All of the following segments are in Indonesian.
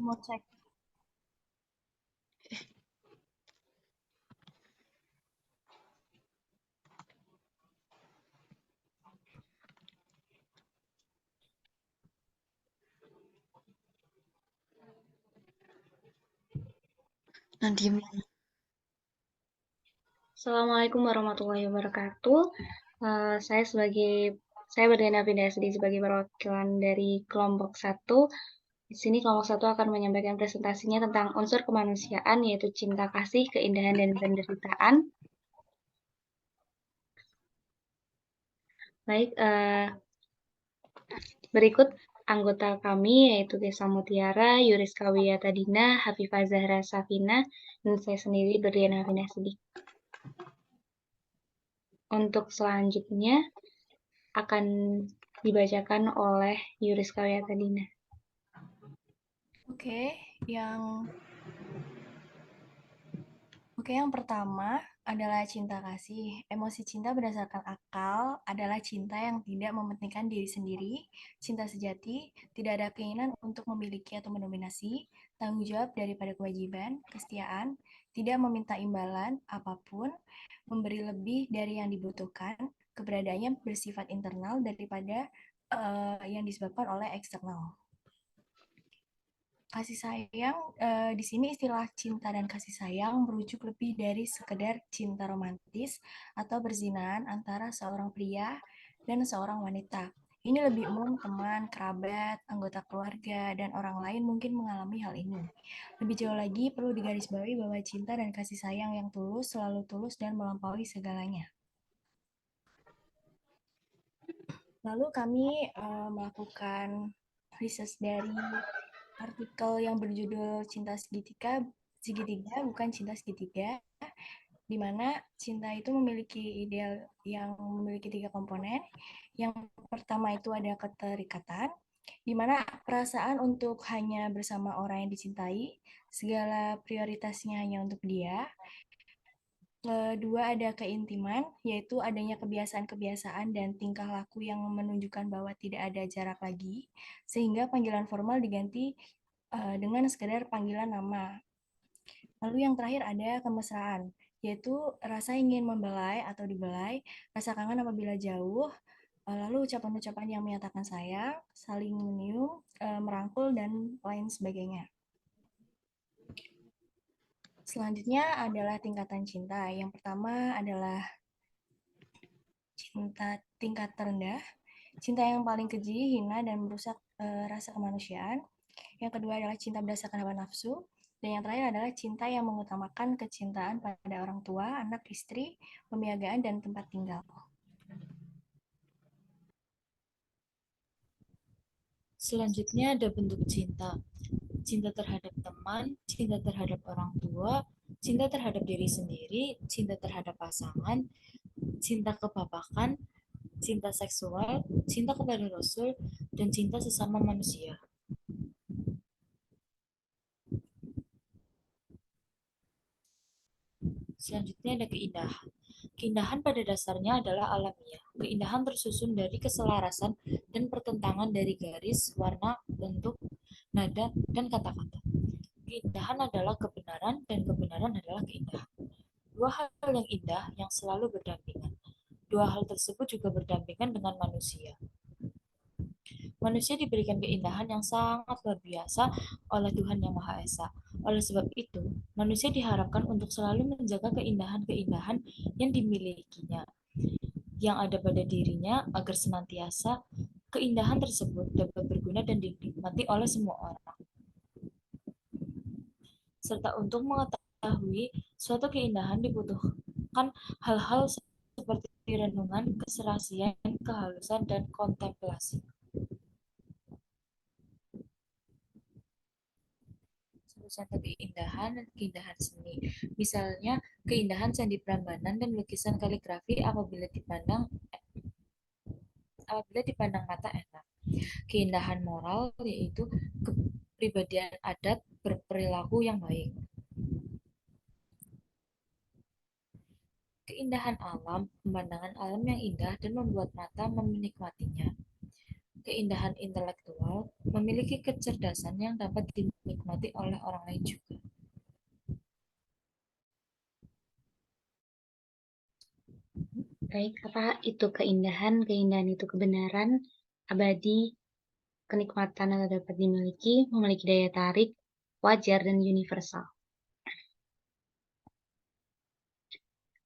Mau cek. Nanti Assalamualaikum warahmatullahi wabarakatuh. Saya Berdiana Pindasri sebagai perwakilan dari kelompok satu. Di sini kelompok satu akan menyampaikan presentasinya tentang unsur kemanusiaan yaitu cinta kasih, keindahan dan penderitaan. Baik, berikut anggota kami yaitu Desa Mutiara, Yuris Kawiyata Dina, Hafifah Zahra Safina, dan saya sendiri Berdiana Pindasri. Untuk selanjutnya akan dibacakan oleh Yuris Kawiyata Dina. Oke, yang yang pertama adalah cinta kasih. Emosi cinta berdasarkan akal adalah cinta yang tidak mementingkan diri sendiri. Cinta sejati tidak ada keinginan untuk memiliki atau mendominasi, tanggung jawab daripada kewajiban, kesetiaan, tidak meminta imbalan apapun, memberi lebih dari yang dibutuhkan, keberadaannya bersifat internal daripada yang disebabkan oleh eksternal. Kasih sayang, di sini istilah cinta dan kasih sayang merujuk lebih dari sekedar cinta romantis atau berzinahan antara seorang pria dan seorang wanita. Ini lebih umum teman, kerabat, anggota keluarga, dan orang lain mungkin mengalami hal ini. Lebih jauh lagi, perlu digarisbawahi bahwa cinta dan kasih sayang yang tulus selalu tulus dan melampaui segalanya. Lalu kami melakukan research dari artikel yang berjudul Cinta Segitiga, Segitiga bukan Cinta Segitiga, di mana cinta itu memiliki ideal yang memiliki tiga komponen. Yang pertama itu ada keterikatan, di mana perasaan untuk hanya bersama orang yang dicintai, segala prioritasnya hanya untuk dia. Kedua ada keintiman, yaitu adanya kebiasaan-kebiasaan dan tingkah laku yang menunjukkan bahwa tidak ada jarak lagi, sehingga panggilan formal diganti dengan sekedar panggilan nama. Lalu yang terakhir ada kemesraan, yaitu rasa ingin membelai atau dibelai, rasa kangen apabila jauh, lalu ucapan-ucapan yang menyatakan sayang, saling menyium, merangkul, dan lain sebagainya. Selanjutnya adalah tingkatan cinta. Yang pertama adalah cinta tingkat terendah, cinta yang paling keji, hina, dan merusak rasa kemanusiaan. Yang kedua adalah cinta berdasarkan hawa nafsu. Dan yang terakhir adalah cinta yang mengutamakan kecintaan pada orang tua, anak, istri, pembiagaan, dan tempat tinggal. selanjutnya ada bentuk cinta. Cinta terhadap teman, cinta terhadap orang tua, cinta terhadap diri sendiri, cinta terhadap pasangan, cinta kebapakan, cinta seksual, cinta kepada Rasul, dan cinta sesama manusia. Selanjutnya ada keindahan. Keindahan pada dasarnya adalah alamiah. Keindahan tersusun dari keselarasan dan pertentangan dari garis, warna, bentuk, nada, dan kata-kata. Keindahan adalah kebenaran dan kebenaran adalah keindahan. Dua hal yang indah yang selalu berdampingan. Dua hal tersebut juga berdampingan dengan manusia. Manusia diberikan keindahan yang sangat luar biasa oleh Tuhan Yang Maha Esa. Oleh sebab itu, manusia diharapkan untuk selalu menjaga keindahan-keindahan yang dimilikinya, yang ada pada dirinya, agar senantiasa keindahan tersebut dapat berguna dan dinikmati oleh semua orang. Serta untuk mengetahui suatu keindahan dibutuhkan hal-hal seperti renungan, keserasian, kehalusan, dan kontemplasi. Satu keindahan dan keindahan seni. Misalnya, keindahan candi Prambanan dan lukisan kaligrafi apabila dipandang mata enak. Keindahan moral yaitu kepribadian adat berperilaku yang baik. Keindahan alam, pemandangan alam yang indah dan membuat mata menikmatinya. Keindahan intelektual memiliki kecerdasan yang dapat dinikmati oleh orang lain juga. Baik, apa itu keindahan? Keindahan itu kebenaran, abadi, kenikmatan yang dapat dimiliki, memiliki daya tarik, wajar, dan universal.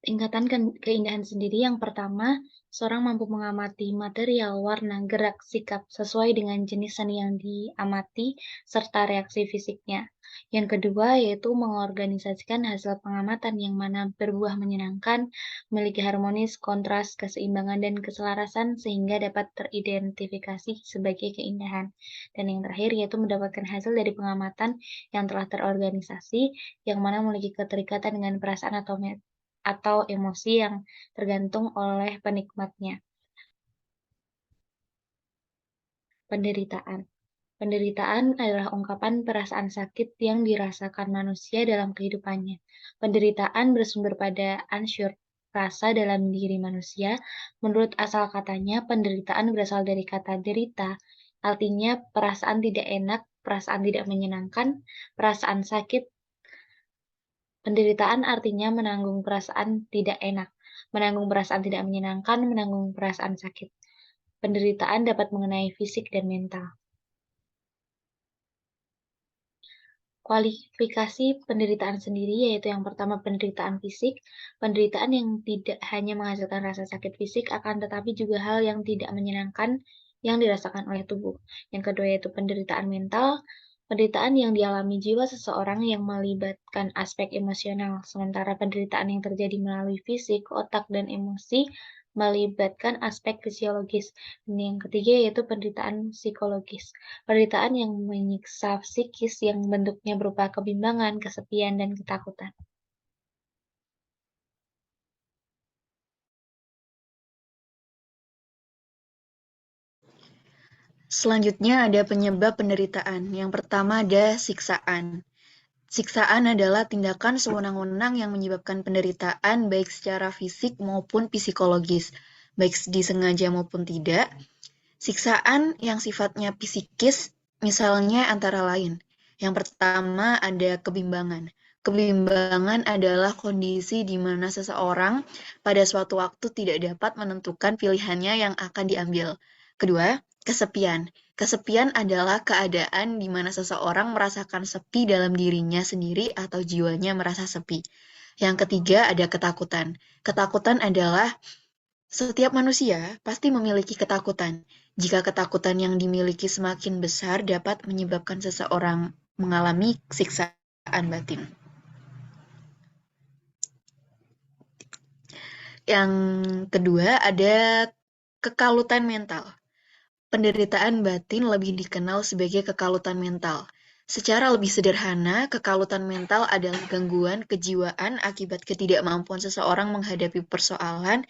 Tingkatan keindahan sendiri yang pertama, seorang mampu mengamati material, warna, gerak, sikap sesuai dengan jenis seni yang diamati, serta reaksi fisiknya. Yang kedua, yaitu mengorganisasikan hasil pengamatan yang mana berbuah menyenangkan, memiliki harmonis, kontras, keseimbangan, dan keselarasan sehingga dapat teridentifikasi sebagai keindahan. Dan yang terakhir, yaitu mendapatkan hasil dari pengamatan yang telah terorganisasi, yang mana memiliki keterikatan dengan perasaan atau emosi yang tergantung oleh penikmatnya. Penderitaan. Penderitaan adalah ungkapan perasaan sakit yang dirasakan manusia dalam kehidupannya. Penderitaan bersumber pada unsur rasa dalam diri manusia. Menurut asal katanya, penderitaan berasal dari kata derita, artinya perasaan tidak enak, perasaan tidak menyenangkan, perasaan sakit. Penderitaan artinya menanggung perasaan tidak enak, menanggung perasaan tidak menyenangkan, menanggung perasaan sakit. Penderitaan dapat mengenai fisik dan mental. Kualifikasi penderitaan sendiri yaitu yang pertama penderitaan fisik, penderitaan yang tidak hanya menghasilkan rasa sakit fisik akan tetapi juga hal yang tidak menyenangkan yang dirasakan oleh tubuh. Yang kedua yaitu penderitaan mental, penderitaan yang dialami jiwa seseorang yang melibatkan aspek emosional, sementara penderitaan yang terjadi melalui fisik, otak, dan emosi melibatkan aspek fisiologis. Dan yang ketiga yaitu penderitaan psikologis. Penderitaan yang menyiksa psikis yang bentuknya berupa kebimbangan, kesepian, dan ketakutan. Selanjutnya ada penyebab penderitaan. Yang pertama ada siksaan. Siksaan adalah tindakan sewenang-wenang yang menyebabkan penderitaan baik secara fisik maupun psikologis, baik disengaja maupun tidak. Siksaan yang sifatnya psikis misalnya antara lain. Yang pertama ada kebimbangan. Kebimbangan adalah kondisi di mana seseorang pada suatu waktu tidak dapat menentukan pilihannya yang akan diambil. Kedua, kesepian. Kesepian adalah keadaan di mana seseorang merasakan sepi dalam dirinya sendiri atau jiwanya merasa sepi. Yang ketiga ada ketakutan. Ketakutan adalah setiap manusia pasti memiliki ketakutan. Jika ketakutan yang dimiliki semakin besar dapat menyebabkan seseorang mengalami siksaan batin. Yang kedua ada kekalutan mental. Penderitaan batin lebih dikenal sebagai kekalutan mental. Secara lebih sederhana, kekalutan mental adalah gangguan kejiwaan akibat ketidakmampuan seseorang menghadapi persoalan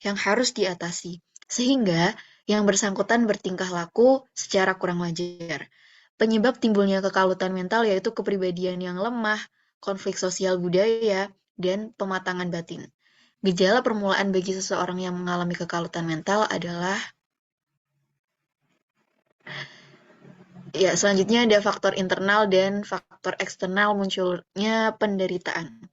yang harus diatasi, sehingga yang bersangkutan bertingkah laku secara kurang wajar. Penyebab timbulnya kekalutan mental yaitu kepribadian yang lemah, konflik sosial budaya, dan pematangan batin. Gejala permulaan bagi seseorang yang mengalami kekalutan mental adalah selanjutnya ada faktor internal dan faktor eksternal munculnya penderitaan.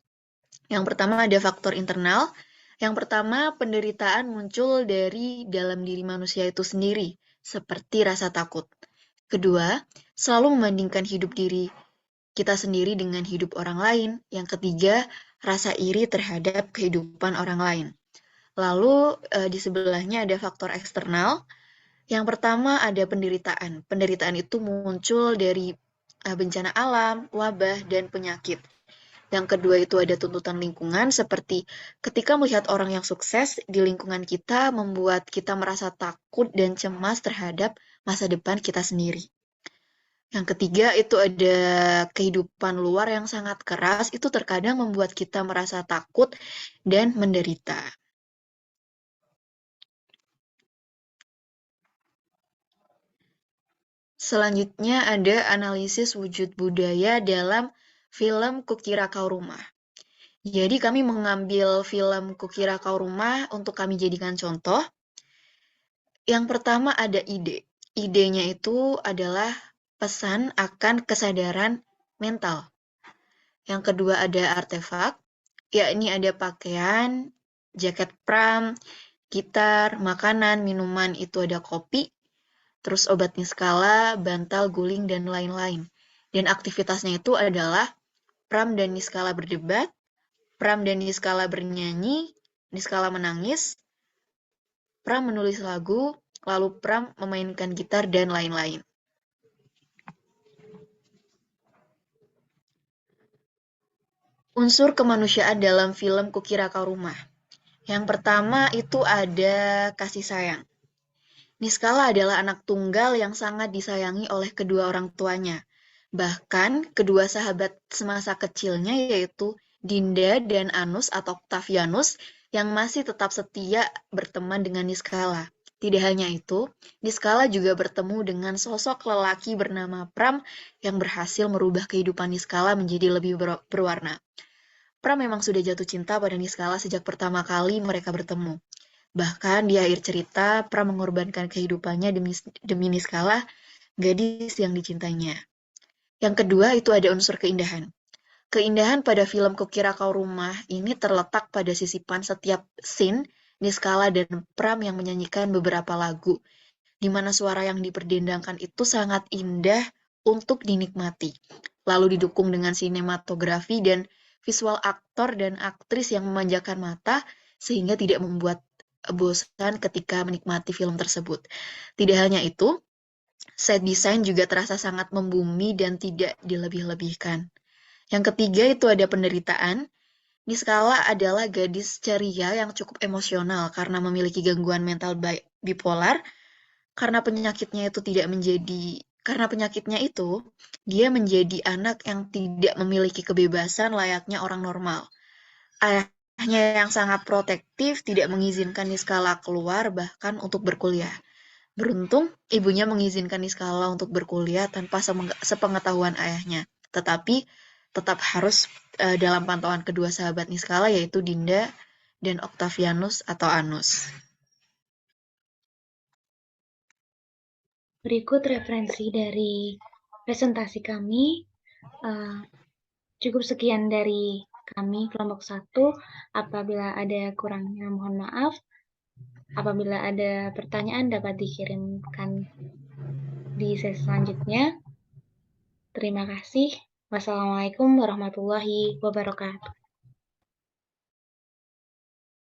Yang pertama ada faktor internal. Yang pertama, penderitaan muncul dari dalam diri manusia itu sendiri, seperti rasa takut. Kedua, selalu membandingkan hidup diri kita sendiri dengan hidup orang lain. Yang ketiga, rasa iri terhadap kehidupan orang lain. Lalu di sebelahnya ada faktor eksternal. Yang pertama ada penderitaan. Penderitaan itu muncul dari bencana alam, wabah, dan penyakit. Yang kedua itu ada tuntutan lingkungan, seperti ketika melihat orang yang sukses di lingkungan kita membuat kita merasa takut dan cemas terhadap masa depan kita sendiri. Yang ketiga itu ada kehidupan luar yang sangat keras, itu terkadang membuat kita merasa takut dan menderita. Selanjutnya ada analisis wujud budaya dalam film Kukira Kau Rumah. Jadi kami mengambil film Kukira Kau Rumah untuk kami jadikan contoh. Yang pertama ada ide. idenya itu adalah pesan akan kesadaran mental. Yang kedua ada artefak, yakni ada pakaian, jaket pram, gitar, makanan, minuman itu ada kopi, terus obat niskala, bantal, guling, dan lain-lain. Dan aktivitasnya itu adalah pram dan niskala berdebat, pram dan niskala bernyanyi, niskala menangis, pram menulis lagu, lalu pram memainkan gitar, dan lain-lain. Unsur kemanusiaan dalam film Kukira Kau Rumah. Yang pertama itu ada kasih sayang. Niskala adalah anak tunggal yang sangat disayangi oleh kedua orang tuanya. Bahkan kedua sahabat semasa kecilnya yaitu Dinda dan Anus atau Octavianus yang masih tetap setia berteman dengan Niskala. Tidak hanya itu, Niskala juga bertemu dengan sosok lelaki bernama Pram yang berhasil merubah kehidupan Niskala menjadi lebih berwarna. Pram memang sudah jatuh cinta pada Niskala sejak pertama kali mereka bertemu. Bahkan di akhir cerita, Pram mengorbankan kehidupannya demi Niskala, gadis yang dicintainya. Yang kedua itu ada unsur keindahan. Keindahan pada film Kukira Kau Rumah ini terletak pada sisipan setiap scene Niskala dan Pram yang menyanyikan beberapa lagu, di mana suara yang diperdendangkan itu sangat indah untuk dinikmati. Lalu didukung dengan sinematografi dan visual aktor dan aktris yang memanjakan mata, sehingga tidak membuat bosan ketika menikmati film tersebut. Tidak hanya itu, set design juga terasa sangat membumi dan tidak dilebih-lebihkan. Yang ketiga itu ada penderitaan. Niskala adalah gadis ceria yang cukup emosional karena memiliki gangguan mental bipolar. Karena penyakitnya itu, dia menjadi anak yang tidak memiliki kebebasan layaknya orang normal. Ayahnya yang sangat protektif tidak mengizinkan Niskala keluar bahkan untuk berkuliah. Beruntung, ibunya mengizinkan Niskala untuk berkuliah tanpa sepengetahuan ayahnya. Tetapi tetap harus dalam pantauan kedua sahabat Niskala yaitu Dinda dan Octavianus atau Anus. Berikut referensi dari presentasi kami. Cukup sekian dari kami kelompok 1. Apabila ada kurangnya mohon maaf. Apabila ada pertanyaan dapat dikirimkan di sesi selanjutnya. Terima kasih. Wassalamualaikum warahmatullahi wabarakatuh.